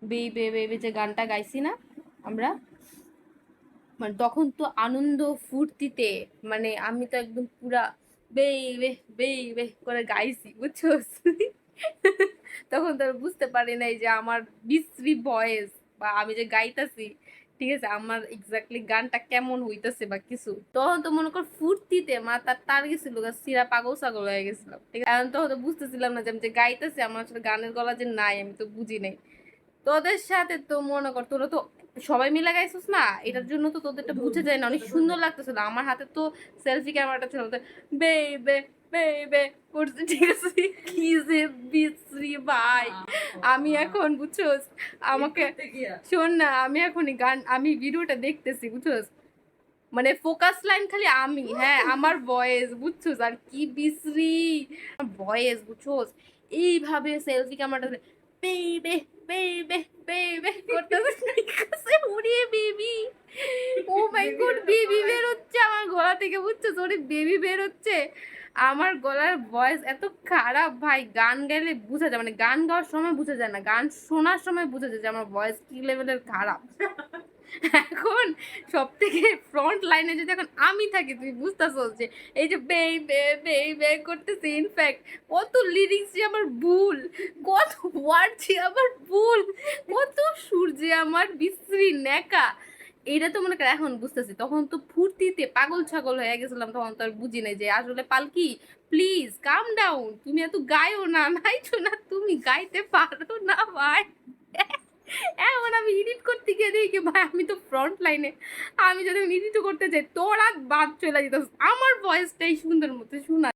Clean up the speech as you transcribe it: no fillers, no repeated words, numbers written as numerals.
বেইবে বেইবে যে গানটা গাইছি না আমরা, মানে তখন তো আনন্দ ফুর্তিতে, মানে আমি তো একদম পুরা বেইবে বেইবে করে গাইছি, বুঝছো? তখন তো আর বুঝতে পারি নাই যে আমার বিশ্রী ভয়েস বা আমি যে গাইতাছি, ঠিক আছে, আমার এক্স্যাক্টলি গানটা কেমন হইতাছে বা কিছু। তখন তো মনে কর ফুর্তিতে মাথার তার গেছিল, সিরা পাগল ছাগল হয়ে গেছিলাম, ঠিক আছে। এখন তখন তো বুঝতেছিলাম না যে আমি যে গাইতেছি আমার আসলে গানের গলা যে নাই, আমি তো বুঝি নাই। তোদের সাথে তো মনে কর তোরা তো সবাই মিলে গাইছিস না, এটার জন্য তো তোদেরটা বুঝে যায় না, অনেক সুন্দর লাগতেছিল। আমার হাতে তো সেলফি ক্যামেরাটা ছিল, বেবে বেবে করছে, ঠিক আছে। কি যে বিশ্রী ভাই। আমি এখন বুঝছোস, আমাকে শোন না, আমি এখন গান, আমি ভিডিওটা দেখতেছি বুঝছোস, মানে ফোকাস লাইন খালি আমি, হ্যাঁ আমার ভয়েস বুঝছোস, আর কি বিশ্রী ভয়েস বুঝছোস। এইভাবে সেলফি ক্যামেরাটা বেবে বেবে বেবে করতেছে, উড়িয়ে বেবি, ও মাই গড, বেবি বের হচ্ছে আমার গলা থেকে, বুঝছো? ওরে বেবি বের হচ্ছে। আমার গলার ভয়েস এত খারাপ ভাই, গান গাইলে বোঝা যায়, মানে গান গাওয়ার সময় বোঝা যায় না, গান শোনার সময় বোঝা যায় যে আমার ভয়েস কি লেভেলের খারাপ। এখন সব থেকে ফ্রন্ট লাইনে যদি এখন আমি থাকি, তুই বুঝতেছো যে এই যে বে বে বে বে করতেছি, ইনফ্যাক্ট কত লিরিক্স যে আমার ভুল, কত ওয়ার্ড যে আমার ভুল, কত সুর যে আমার বিশ্রী নেকা, এটা তো মনে কর এখন বুঝতেছি। তখন তো ফুর্তিতে পাগল ছাগল হয়ে গেছিলাম, তখন তো আর বুঝি নাই যে আসলে পালকি প্লিজ কাম ডাউন, তুমি এত গাইও না, নাইছো না, তুমি গাইতে পারো না ভাই। এখন আমি এডিট করতে গিয়ে দেখি ভাই আমি তো ফ্রন্ট লাইনে, আমি যদি এডিট করতে যাই তোরা বাদ চলে যেত, আমার ভয়েসটাই সুন্দর মতো শোনা